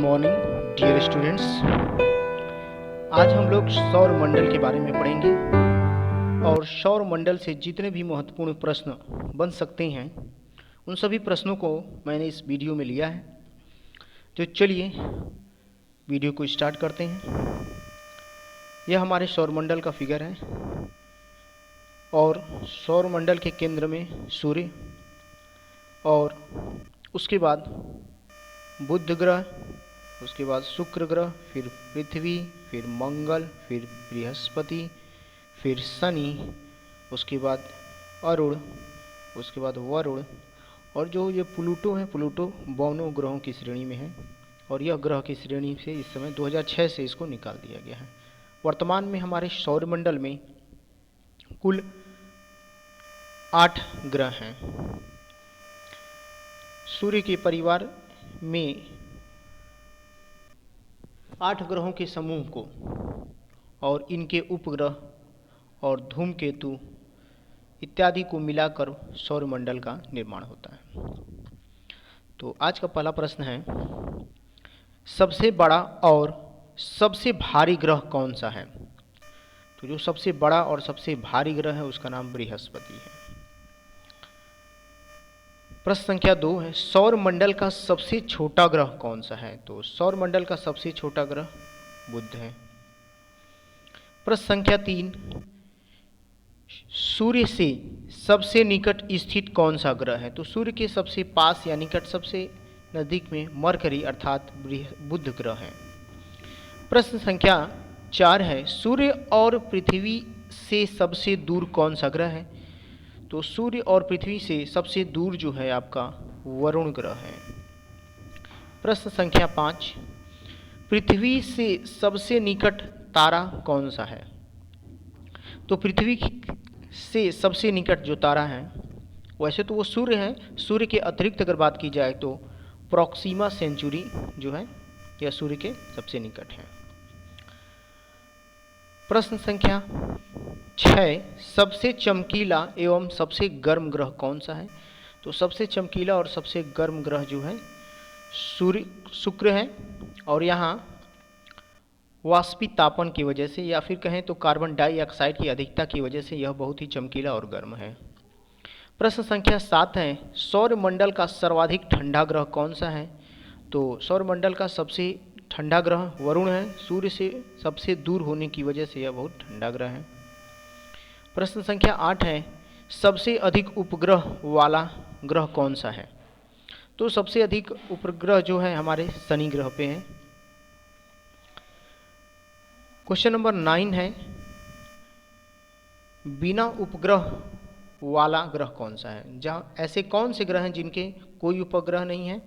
Morning dear students. आज हम लोग सौर मंडल के बारे में पढ़ेंगे और सौर मंडल से जितने भी महत्वपूर्ण प्रश्न बन सकते हैं उन सभी प्रश्नों को मैंने इस वीडियो में लिया है। तो चलिए वीडियो को स्टार्ट करते हैं। यह हमारे सौर मंडल का फिगर है और सौर मंडल के केंद्र में सूर्य और उसके बाद बुध ग्रह, उसके बाद शुक्र ग्रह, फिर पृथ्वी, फिर मंगल, फिर बृहस्पति, फिर शनि, उसके बाद अरुण, उसके बाद वरुण और जो ये प्लूटो है, प्लूटो बौनों ग्रहों की श्रेणी में है और यह ग्रह की श्रेणी से इस समय 2006 से इसको निकाल दिया गया है। वर्तमान में हमारे सौरमंडल में कुल 8 ग्रह हैं। सूर्य के परिवार में 8 ग्रहों के समूह को और इनके उपग्रह और धूमकेतु इत्यादि को मिलाकर सौरमंडल का निर्माण होता है। तो आज का पहला प्रश्न है, सबसे बड़ा और सबसे भारी ग्रह कौन सा है? तो जो सबसे बड़ा और सबसे भारी ग्रह है उसका नाम बृहस्पति है। प्रश्न संख्या 2 है, सौर मंडल का सबसे छोटा ग्रह कौन सा है? तो सौर मंडल का सबसे छोटा ग्रह बुध है। प्रश्न संख्या 3, सूर्य से सबसे निकट स्थित कौन सा ग्रह है? तो सूर्य के सबसे पास या निकट, सबसे नजदीक में मरकरी अर्थात बुध ग्रह है। प्रश्न संख्या 4 है, सूर्य और पृथ्वी से सबसे दूर कौन सा ग्रह है? तो सूर्य और पृथ्वी से सबसे दूर जो है आपका वरुण ग्रह है। प्रश्न संख्या 5, पृथ्वी से सबसे निकट तारा कौन सा है? तो पृथ्वी से सबसे निकट जो तारा है, वैसे तो वो सूर्य है, सूर्य के अतिरिक्त अगर बात की जाए तो प्रोक्सिमा सेंचुरी जो है यह सूर्य के सबसे निकट है। प्रश्न संख्या 6, सबसे चमकीला एवं सबसे गर्म ग्रह कौन सा है? तो सबसे चमकीला और सबसे गर्म ग्रह जो है शुक्र है और यहाँ वाष्पीतापन की वजह से या फिर कहें तो कार्बन डाइऑक्साइड की अधिकता की वजह से यह बहुत ही चमकीला और गर्म है। प्रश्न संख्या 7 है, सौर मंडल का सर्वाधिक ठंडा ग्रह कौन सा है? तो सौर मंडल का सबसे ठंडा ग्रह वरुण है, सूर्य से सबसे दूर होने की वजह से यह बहुत ठंडा ग्रह है। प्रश्न संख्या 8 है, सबसे अधिक उपग्रह वाला ग्रह कौन सा है? तो सबसे अधिक उपग्रह जो है हमारे शनि ग्रह पे है। क्वेश्चन नंबर 9 है, बिना उपग्रह वाला ग्रह कौन सा है? जहाँ ऐसे कौन से ग्रह हैं जिनके कोई उपग्रह नहीं है?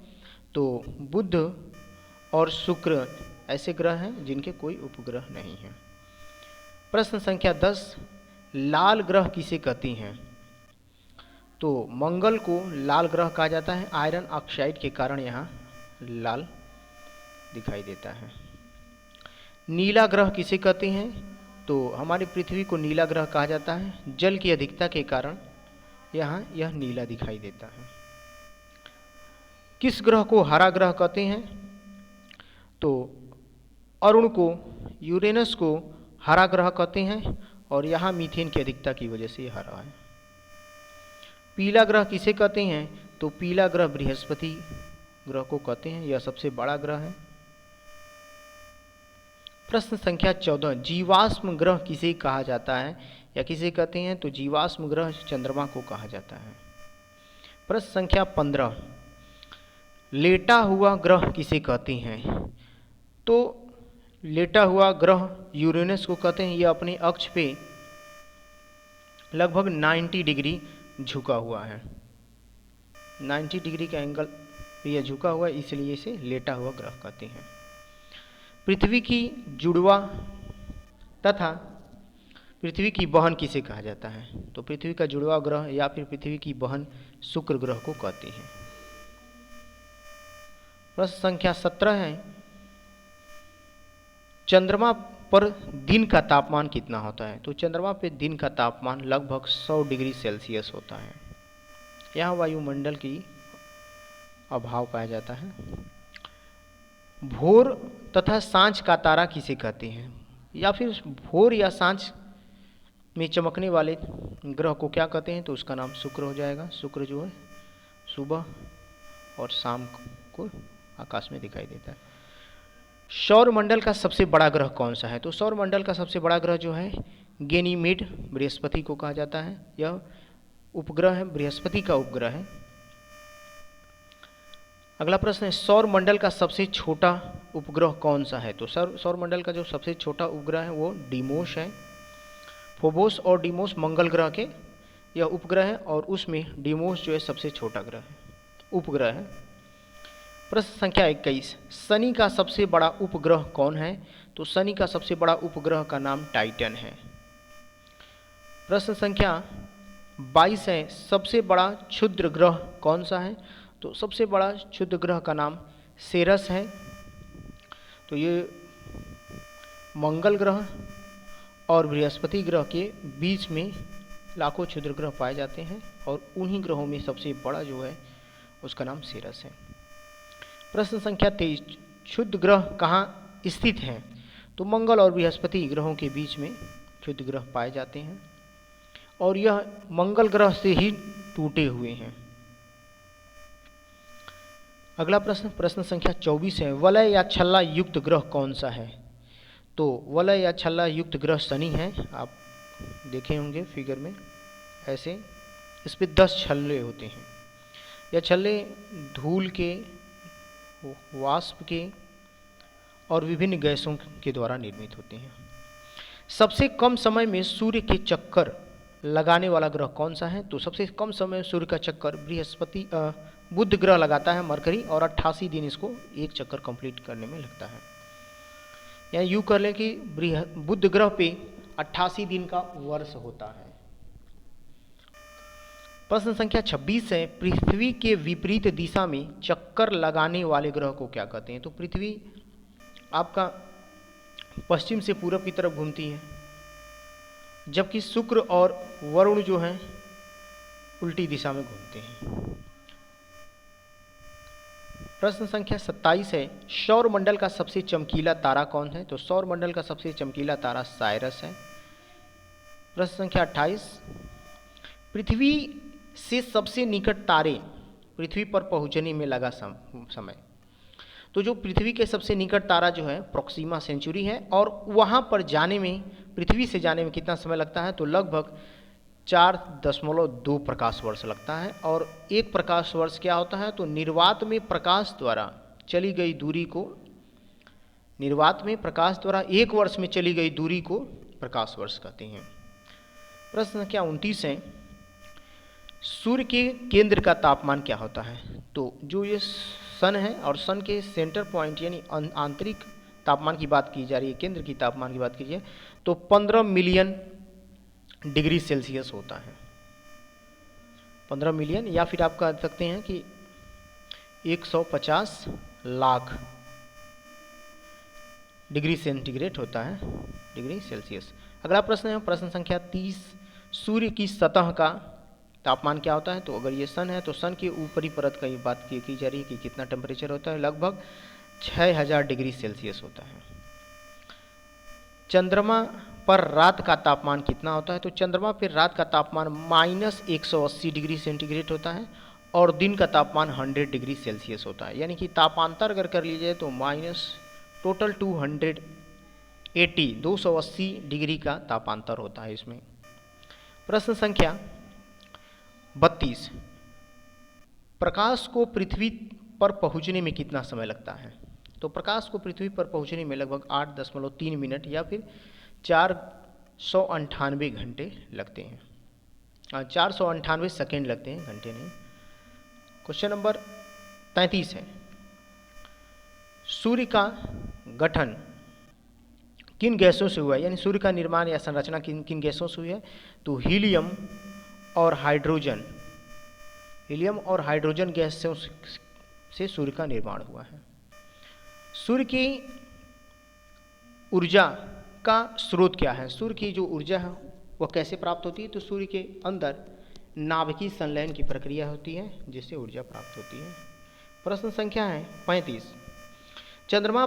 तो बुध और शुक्र ऐसे ग्रह हैं जिनके कोई उपग्रह नहीं है। प्रश्न संख्या 10, लाल ग्रह किसे कहती हैं? तो मंगल को लाल ग्रह कहा जाता है, आयरन ऑक्साइड के कारण यहाँ लाल दिखाई देता है। नीला ग्रह किसे कहते हैं? तो हमारी पृथ्वी को नीला ग्रह कहा जाता है, जल की अधिकता के कारण यहाँ यह नीला दिखाई देता है। किस ग्रह को हरा ग्रह कहते हैं? तो अरुण को, यूरेनस को हरा ग्रह कहते हैं और यहाँ मीथेन की अधिकता की वजह से हरा है। पीला ग्रह किसे कहते हैं? तो पीला ग्रह बृहस्पति ग्रह को कहते हैं, यह सबसे बड़ा ग्रह है। प्रश्न संख्या 14, जीवाश्म ग्रह किसे कहा जाता है या किसे कहते हैं? तो जीवाश्म ग्रह चंद्रमा को कहा जाता है। प्रश्न संख्या 15, लेटा हुआ ग्रह किसे कहते हैं? तो लेटा हुआ ग्रह यूरेनस को कहते हैं, यह अपने अक्ष पे लगभग 90 डिग्री झुका हुआ है, 90 डिग्री का एंगल पे यह झुका हुआ है, इसलिए इसे लेटा हुआ ग्रह कहते हैं। पृथ्वी की जुड़वा तथा पृथ्वी की बहन किसे कहा जाता है? तो पृथ्वी का जुड़वा ग्रह या फिर पृथ्वी की बहन शुक्र ग्रह को कहते हैं। प्रश्न संख्या 17 है, चंद्रमा पर दिन का तापमान कितना होता है? तो चंद्रमा पे दिन का तापमान लगभग 100 डिग्री सेल्सियस होता है। यहाँ वायुमंडल की अभाव पाया जाता है। भोर तथा सांझ का तारा किसे कहते हैं, या फिर भोर या सांझ में चमकने वाले ग्रह को क्या कहते हैं, तो उसका नाम शुक्र हो जाएगा। शुक्र जो है सुबह और शाम को आकाश में दिखाई देता है। सौर मंडल का सबसे बड़ा ग्रह कौन सा है, तो सौर मंडल का सबसे बड़ा ग्रह जो है गैनीमेड बृहस्पति को कहा जाता है। यह उपग्रह है, बृहस्पति का उपग्रह है। अगला प्रश्न है सौर मंडल का सबसे छोटा उपग्रह कौन सा है, तो सौर मंडल का जो सबसे छोटा उपग्रह है वो डीमोस है। फोबोस और डीमोस मंगल ग्रह के यह उपग्रह है और उसमें डीमोस जो है सबसे छोटा ग्रह है, उपग्रह है। प्रश्न संख्या 21, शनि का सबसे बड़ा उपग्रह कौन है, तो शनि का सबसे बड़ा उपग्रह का नाम टाइटन है। प्रश्न संख्या 22 है सबसे बड़ा क्षुद्र ग्रह कौन सा है, तो सबसे बड़ा क्षुद्र ग्रह का नाम सेरस है। तो ये मंगल ग्रह और बृहस्पति ग्रह के बीच में लाखों क्षुद्र ग्रह पाए जाते हैं और उन्हीं ग्रहों में सबसे बड़ा जो है उसका नाम सेरस है। प्रश्न संख्या 23, क्षुद्र ग्रह कहाँ स्थित हैं, तो मंगल और बृहस्पति ग्रहों के बीच में क्षुद्र ग्रह पाए जाते हैं और यह मंगल ग्रह से ही टूटे हुए हैं। अगला प्रश्न संख्या 24 है वलय या छल्ला युक्त ग्रह कौन सा है, तो वलय या छल्ला युक्त ग्रह शनि है। आप देखे होंगे फिगर में ऐसे, इस पे 10 छल्ले होते हैं। यह छल्ले धूल के, वाष्प के और विभिन्न गैसों के द्वारा निर्मित होते हैं। सबसे कम समय में सूर्य के चक्कर लगाने वाला ग्रह कौन सा है, तो सबसे कम समय में सूर्य का चक्कर बुध ग्रह लगाता है, मरकरी, और 88 दिन इसको एक चक्कर कंप्लीट करने में लगता है। या यूँ कर लें कि बुध ग्रह पे 88 दिन का वर्ष होता है। प्रश्न संख्या 26 है पृथ्वी के विपरीत दिशा में चक्कर लगाने वाले ग्रह को क्या कहते हैं, तो पृथ्वी आपका पश्चिम से पूरब की तरफ घूमती है, जबकि शुक्र और वरुण जो हैं उल्टी दिशा में घूमते हैं। प्रश्न संख्या 27 है सौर मंडल का सबसे चमकीला तारा कौन है, तो सौर मंडल का सबसे चमकीला तारा साइरस है। प्रश्न संख्या 28, पृथ्वी से सबसे निकट तारे पृथ्वी पर पहुंचने में लगा समय, तो जो पृथ्वी के सबसे निकट तारा जो है प्रोक्सीमा सेंचुरी है और वहां पर जाने में, पृथ्वी से जाने में कितना समय लगता है, तो लगभग 4.2 प्रकाश वर्ष लगता है। और एक प्रकाश वर्ष क्या होता है, तो निर्वात में प्रकाश द्वारा चली गई दूरी को, निर्वात में प्रकाश द्वारा एक वर्ष में चली गई दूरी को प्रकाश वर्ष कहते हैं। प्रश्न संख्या 29 है सूर्य के केंद्र का तापमान क्या होता है, तो जो ये सन है और सन के सेंटर पॉइंट यानी आंतरिक तापमान की बात की जा रही है, केंद्र की तापमान की बात कीजिए तो 15 मिलियन डिग्री सेल्सियस होता है। 15 मिलियन, या फिर आप कह सकते हैं कि 150 लाख डिग्री सेंटीग्रेड होता है, डिग्री सेल्सियस। अगला प्रश्न है प्रश्न संख्या 30, सूर्य की सतह का तापमान क्या होता है, तो अगर ये सन है तो सन के ऊपरी परत का ये बात की जा रही है कि कितना टेम्परेचर होता है, लगभग 6000 डिग्री सेल्सियस होता है। चंद्रमा पर रात का तापमान कितना होता है, तो चंद्रमा पर रात का तापमान -180 डिग्री सेंटीग्रेड होता है और दिन का तापमान 100 डिग्री सेल्सियस होता है। यानी कि तापांतर अगर कर लीजिए तो टोटल 280 डिग्री का तापांतर होता है इसमें। प्रश्न संख्या 32, प्रकाश को पृथ्वी पर पहुंचने में कितना समय लगता है, तो प्रकाश को पृथ्वी पर पहुंचने में लगभग 8.3 मिनट या फिर 498 घंटे लगते हैं, 498 सेकेंड लगते हैं, घंटे नहीं। क्वेश्चन नंबर 33 है सूर्य का गठन किन गैसों से हुआ है, यानी सूर्य का निर्माण या संरचना किन किन गैसों से हुई है, तो हीलियम और हाइड्रोजन, हीलियम और हाइड्रोजन गैसों से सूर्य का निर्माण हुआ है। सूर्य की ऊर्जा का स्रोत क्या है, सूर्य की जो ऊर्जा है वह कैसे प्राप्त होती है, तो सूर्य के अंदर नाभिकीय संलयन की प्रक्रिया होती है जिससे ऊर्जा प्राप्त होती है। प्रश्न संख्या है 35, चंद्रमा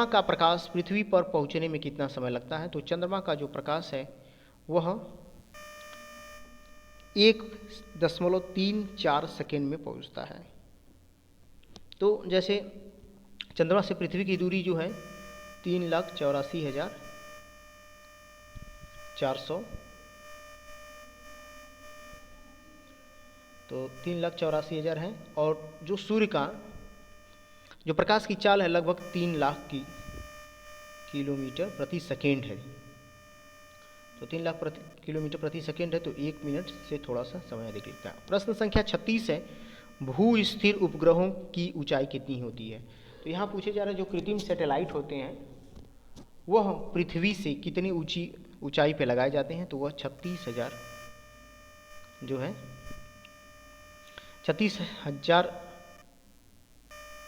का प्रकाश पृथ्वी पर पहुंचने में कितना समय लगता है? तो चंद्रमा का जो प्रकाश है वह 1.34 सेकेंड में पहुंचता है। तो जैसे चंद्रमा से पृथ्वी की दूरी जो है 3,84,400, तो 3,84,000 है, और जो सूर्य का जो प्रकाश की चाल है लगभग 3 लाख की किलोमीटर प्रति सेकेंड है। तो 3 लाख किलोमीटर प्रति सेकेंड है, तो 1 मिनट से थोड़ा सा समय अधिक लगता है। प्रश्न संख्या 36 है, भू स्थिर उपग्रहों की ऊंचाई कितनी होती है? तो यहाँ पूछे जा रहे हैं जो कृत्रिम सैटेलाइट होते हैं वह पृथ्वी से कितनी ऊंचाई पे लगाए जाते हैं? तो वह 36,000 जो है 36,000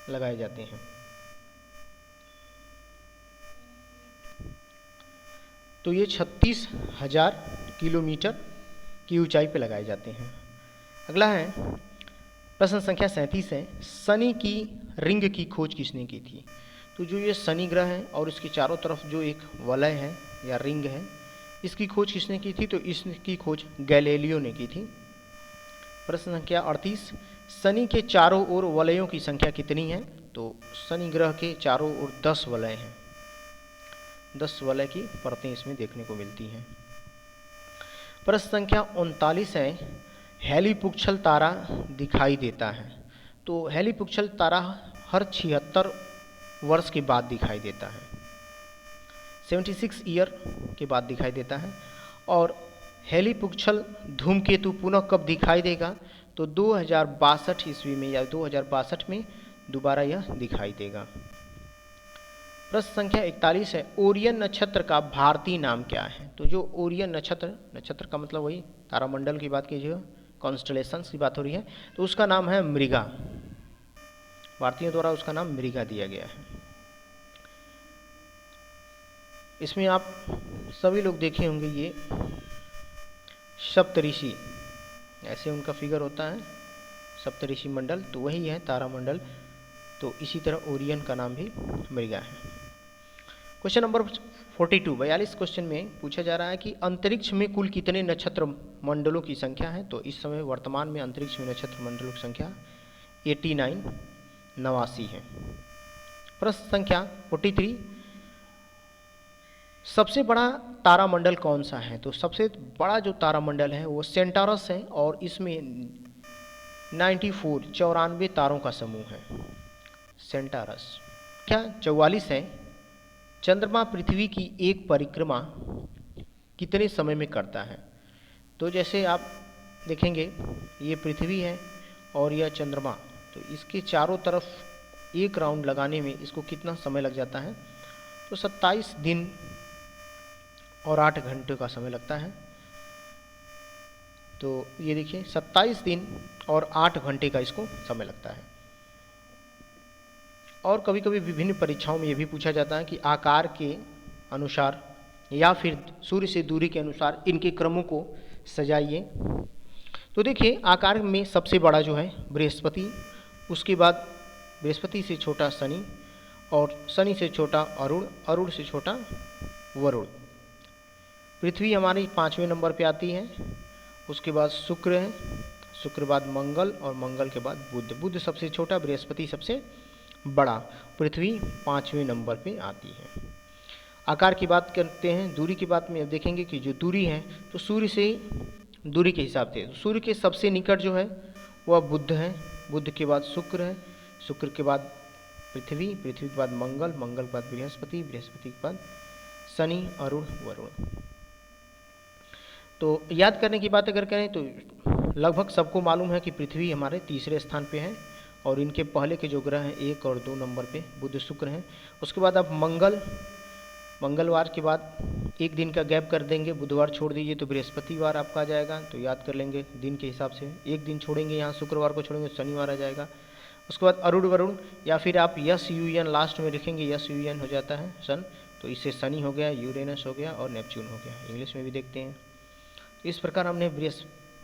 लगाए जाते हैं। तो ये 36,000 किलोमीटर की ऊंचाई पे लगाए जाते हैं। अगला है प्रश्न संख्या 37 है, शनि की रिंग की खोज किसने की थी? तो जो ये शनि ग्रह है और इसके चारों तरफ जो एक वलय है या रिंग है, इसकी खोज किसने की थी? तो इसकी खोज गैलीलियो ने की थी। प्रश्न संख्या 38, शनि के चारों ओर वलयों की संख्या कितनी है? तो शनि ग्रह के चारों ओर 10 वलय हैं, 10 वलय की परतें इसमें देखने को मिलती हैं। प्रश्न संख्या 39 है, हेलीपुक्षल तारा दिखाई देता है। तो हेलीपुक्षल तारा हर 76 वर्ष के बाद दिखाई देता है, 76 ईयर के बाद दिखाई देता है। और हेलीपुक्षल धूमकेतु पुनः कब दिखाई देगा? तो 2062 ईस्वी में या 2062 में दोबारा यह दिखाई देगा। प्रश्न संख्या 41 है, ओरियन नक्षत्र का भारतीय नाम क्या है? तो जो ओरियन नक्षत्र का मतलब वही तारामंडल की बात कीजिए, कॉन्स्टलेशंस की बात हो रही है, तो उसका नाम है मृगा। भारतीयों द्वारा उसका नाम मृगा दिया गया है। इसमें आप सभी लोग देखे होंगे ये सप्तऋषि, ऐसे उनका फिगर होता है, सप्तऋषि मंडल, तो वही है तारामंडल। तो इसी तरह ओरियन का नाम भी मृगा है। क्वेश्चन नंबर 42 क्वेश्चन में पूछा जा रहा है कि अंतरिक्ष में कुल कितने नक्षत्र मंडलों की संख्या है? तो इस समय वर्तमान में अंतरिक्ष में नक्षत्र मंडलों की संख्या 89 है। प्रश्न संख्या 43, सबसे बड़ा तारामंडल कौन सा है? तो सबसे बड़ा जो तारामंडल है वो सेंटारस है, और इसमें 94 तारों का समूह है सेंटारस। क्या 44 है, चंद्रमा पृथ्वी की एक परिक्रमा कितने समय में करता है? तो जैसे आप देखेंगे ये पृथ्वी है और यह चंद्रमा, तो इसके चारों तरफ एक राउंड लगाने में इसको कितना समय लग जाता है? तो 27 दिन और 8 घंटे का समय लगता है। तो ये देखिए 27 दिन और 8 घंटे का इसको समय लगता है। और कभी कभी विभिन्न परीक्षाओं में ये भी पूछा जाता है कि आकार के अनुसार या फिर सूर्य से दूरी के अनुसार इनके क्रमों को सजाइए। तो देखिए आकार में सबसे बड़ा जो है बृहस्पति, उसके बाद बृहस्पति से छोटा शनि, और शनि से छोटा अरुण, अरुण से छोटा वरुण। पृथ्वी हमारी 5वें नंबर पे आती है, उसके बाद शुक्र है, शुक्र बाद मंगल, और मंगल के बाद बुध। बुध सबसे छोटा, बृहस्पति सबसे बड़ा, पृथ्वी 5वें नंबर पे आती है। आकार की बात करते हैं, दूरी की बात में अब देखेंगे कि जो दूरी है तो सूर्य से दूरी के हिसाब से सूर्य के सबसे निकट जो है वह बुध है, बुध के बाद शुक्र है, शुक्र के बाद पृथ्वी, पृथ्वी के बाद मंगल, मंगल के बाद बृहस्पति, बृहस्पति के बाद शनि, अरुण, वरुण। तो याद करने की बात अगर करें तो लगभग सबको मालूम है कि पृथ्वी हमारे तीसरे स्थान पे है, और इनके पहले के जो ग्रह हैं 1 और 2 नंबर पे बुध शुक्र हैं। उसके बाद आप मंगलवार के बाद एक दिन का गैप कर देंगे, बुधवार छोड़ दीजिए तो बृहस्पतिवार आपका आ जाएगा। तो याद कर लेंगे दिन के हिसाब से, एक दिन छोड़ेंगे, यहाँ शुक्रवार को छोड़ेंगे शनिवार आ जाएगा। उसके बाद अरुण वरुण, या फिर आप यस यू एन लास्ट में लिखेंगे, यस यू एन हो जाता है सन, तो इससे शनि हो गया, यूरेनस हो गया और नेपच्यून हो गया। इंग्लिश में भी देखते हैं। इस प्रकार हमने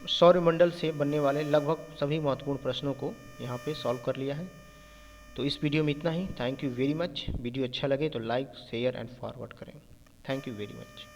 सौरमंडल से बनने वाले लगभग सभी महत्वपूर्ण प्रश्नों को यहाँ पे सॉल्व कर लिया है। तो इस वीडियो में इतना ही। Thank you very much. Video अच्छा लगे तो लाइक शेयर एंड फॉरवर्ड करें। Thank you very much.